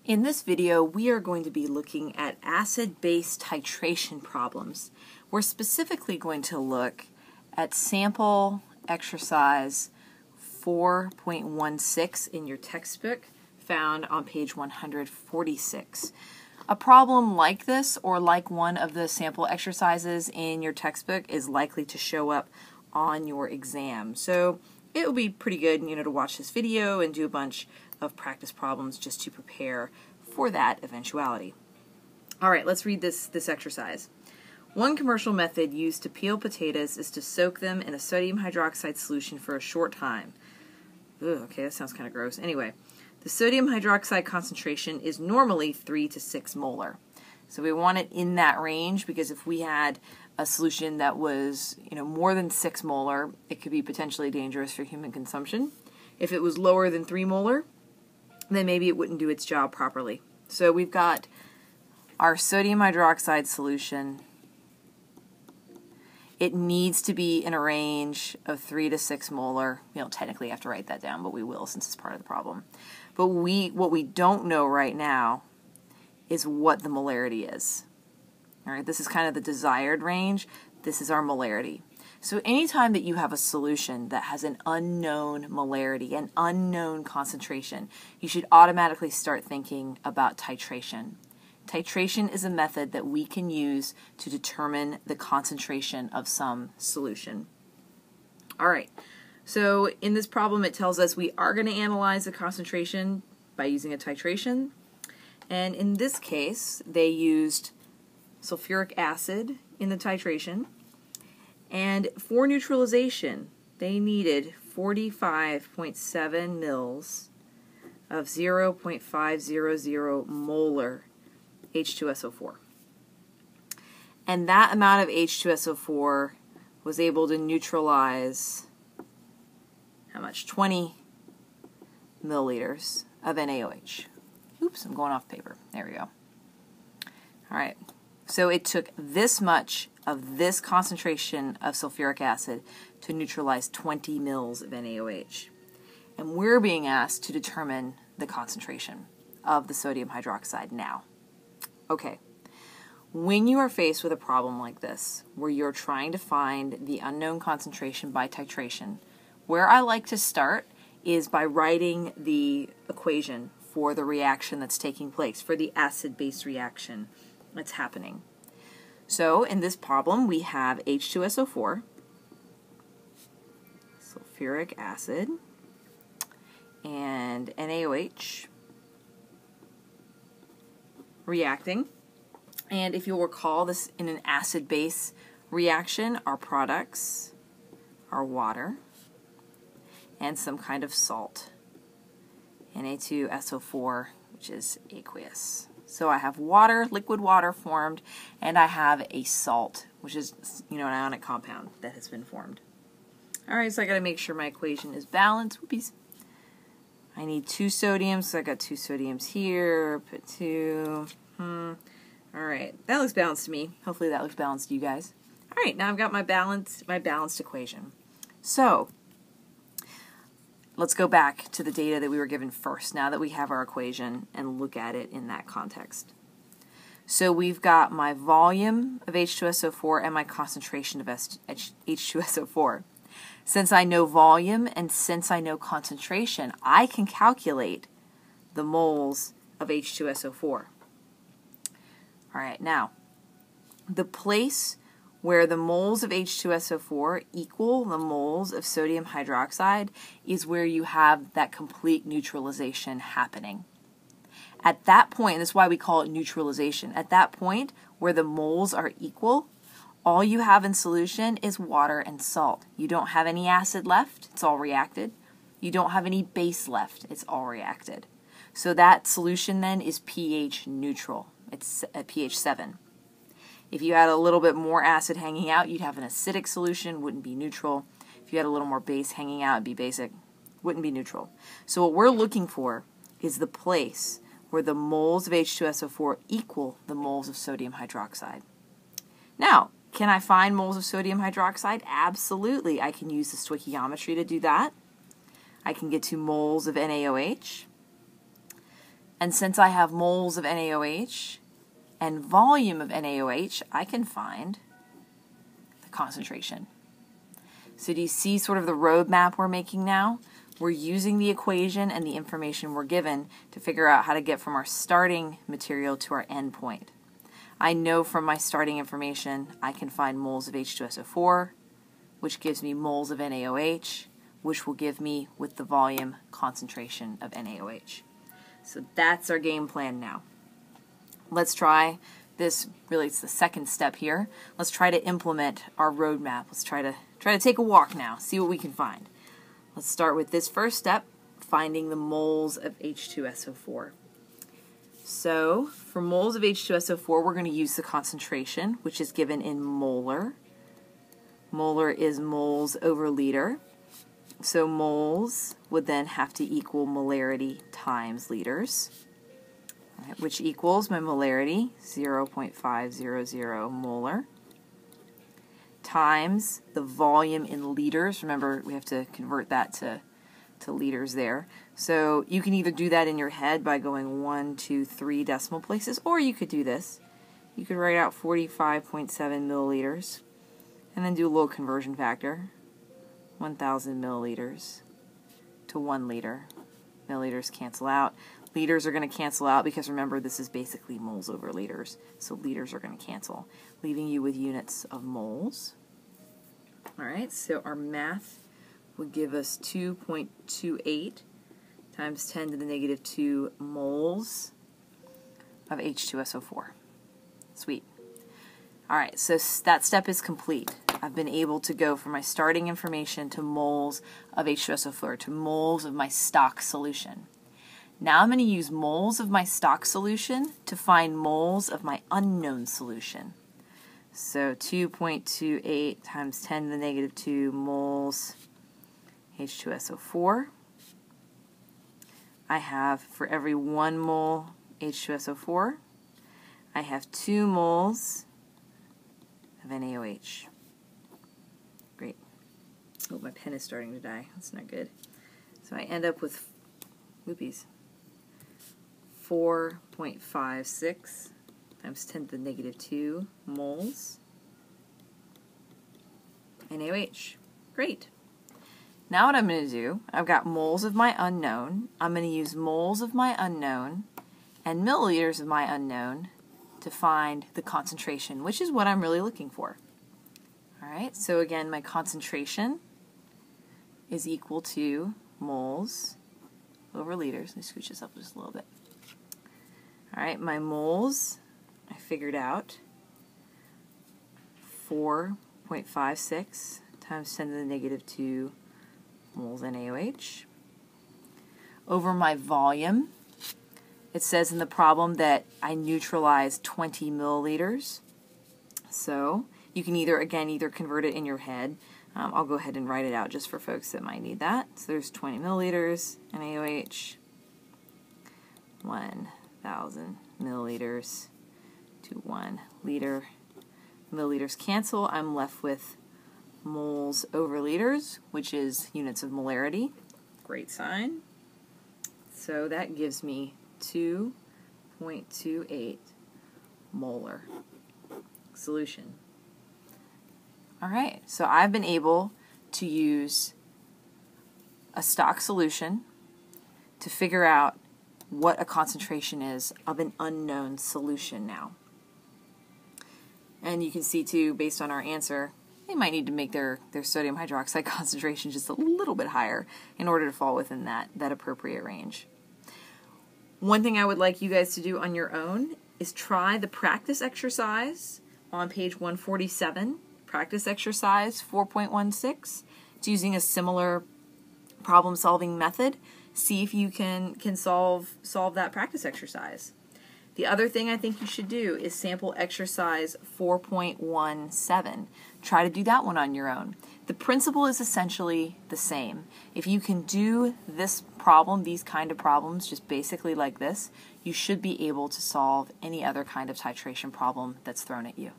In this video, we are going to be looking at acid-base titration problems. We're specifically going to look at sample exercise 4.16 in your textbook, found on page 146. A problem like this, or like one of the sample exercises in your textbook, is likely to show up on your exam. So it will be pretty good, to watch this video and do a bunch of practice problems just to prepare for that eventuality. All right, let's read this exercise. One commercial method used to peel potatoes is to soak them in a sodium hydroxide solution for a short time. Ugh, okay, that sounds kind of gross. Anyway, the sodium hydroxide concentration is normally 3 to 6 molar. So we want it in that range because if we had a solution that was, more than 6 molar, it could be potentially dangerous for human consumption. If it was lower than 3 molar, then maybe it wouldn't do its job properly. So we've got our sodium hydroxide solution. It needs to be in a range of 3 to 6 molar. You don't technically have to write that down, but we will since it's part of the problem. But what we don't know right now is what the molarity is. All right, this is kind of the desired range. This is our molarity. So anytime that you have a solution that has an unknown molarity, an unknown concentration, you should automatically start thinking about titration. Titration is a method that we can use to determine the concentration of some solution. All right, so in this problem it tells us we are going to analyze the concentration by using a titration. And in this case, they used sulfuric acid in the titration. And for neutralization, they needed 45.7 mils of 0.500 molar H2SO4. And that amount of H2SO4 was able to neutralize, how much? 20 milliliters of NaOH. Oops, I'm going off paper. There we go. All right. So it took this much of this concentration of sulfuric acid to neutralize 20 mils of NaOH. And we're being asked to determine the concentration of the sodium hydroxide now. Okay, when you are faced with a problem like this, where you're trying to find the unknown concentration by titration, where I like to start is by writing the equation for the reaction that's taking place, for the acid-base reaction that's happening. So in this problem, we have H2SO4, sulfuric acid, and NaOH reacting. And if you'll recall, this in an acid-base reaction, our products are water and some kind of salt, Na2SO4, which is aqueous. So I have water, liquid water formed, and I have a salt, which is, an ionic compound that has been formed. All right, so I got to make sure my equation is balanced. Whoopies. I need 2 sodiums, so I got 2 sodiums here. Put 2. All right, that looks balanced to me. Hopefully that looks balanced to you guys. All right, now I've got my balanced equation. So let's go back to the data that we were given first, now that we have our equation, and look at it in that context. So we've got my volume of H2SO4 and my concentration of H2SO4. Since I know volume and since I know concentration, I can calculate the moles of H2SO4. All right, now, the place where the moles of H2SO4 equal the moles of sodium hydroxide is where you have that complete neutralization happening. At that point, and this is why we call it neutralization, at that point where the moles are equal, all you have in solution is water and salt. You don't have any acid left, it's all reacted. You don't have any base left, it's all reacted. So that solution then is pH neutral. It's at pH 7. If you had a little bit more acid hanging out, you'd have an acidic solution, wouldn't be neutral. If you had a little more base hanging out, it'd be basic, wouldn't be neutral. So what we're looking for is the place where the moles of H2SO4 equal the moles of sodium hydroxide. Now, can I find moles of sodium hydroxide? Absolutely. I can use the stoichiometry to do that. I can get to moles of NaOH. And since I have moles of NaOH and volume of NaOH, I can find the concentration. So do you see sort of the roadmap we're making now? We're using the equation and the information we're given to figure out how to get from our starting material to our end point. I know from my starting information I can find moles of H2SO4, which gives me moles of NaOH, which will give me, with the volume, concentration of NaOH. So that's our game plan now. Let's try this. Really, it's the second step here. Let's try to implement our roadmap. Let's try to take a walk now, see what we can find. Let's start with this first step, finding the moles of H2SO4. So for moles of H2SO4, we're going to use the concentration, which is given in molar. Molar is moles over liter. So moles would then have to equal molarity times liters, right, which equals my molarity, 0.500 molar, times the volume in liters. Remember, we have to convert that to liters there. So you can either do that in your head by going 1, 2, 3 decimal places, or you could do this. You could write out 45.7 milliliters and then do a little conversion factor, 1,000 milliliters to 1 liter. Milliliters cancel out. Liters are going to cancel out because remember, this is basically moles over liters, so liters are going to cancel, leaving you with units of moles. All right, so our math would give us 2.28 times 10 to the negative 2 moles of H2SO4. Sweet. All right, so that step is complete. I've been able to go from my starting information to moles of H2SO4, to moles of my stock solution. Now I'm going to use moles of my stock solution to find moles of my unknown solution. So 2.28 times 10 to the negative 2 moles H2SO4. I have, for every 1 mole H2SO4, I have 2 moles of NaOH. Great. Oh, my pen is starting to die. That's not good. So I end up with, whoopies, 4.56 times 10 to the negative 2 moles NaOH. Great. Now what I'm going to do, I've got moles of my unknown. I'm going to use moles of my unknown and milliliters of my unknown to find the concentration, which is what I'm really looking for. All right, so again, my concentration is equal to moles over liters. Let me scooch this up just a little bit. All right, my moles, I figured out 4.56 times 10 to the negative 2 moles NaOH. Over my volume, it says in the problem that I neutralized 20 milliliters. So you can either convert it in your head. I'll go ahead and write it out just for folks that might need that. So there's 20 milliliters NaOH, 1,000 milliliters to 1 liter. Milliliters cancel. I'm left with moles over liters, which is units of molarity. Great sign. So that gives me 2.28 molar solution. All right, so I've been able to use a stock solution to figure out what a concentration is of an unknown solution now. And you can see too, based on our answer, they might need to make their sodium hydroxide concentration just a little bit higher in order to fall within that appropriate range. One thing I would like you guys to do on your own is try the practice exercise on page 147, practice exercise 4.16. It's using a similar problem-solving method. See if you can solve that practice exercise. The other thing I think you should do is sample exercise 4.17. Try to do that one on your own. The principle is essentially the same. If you can do this problem, these kind of problems, just basically like this, you should be able to solve any other kind of titration problem that's thrown at you.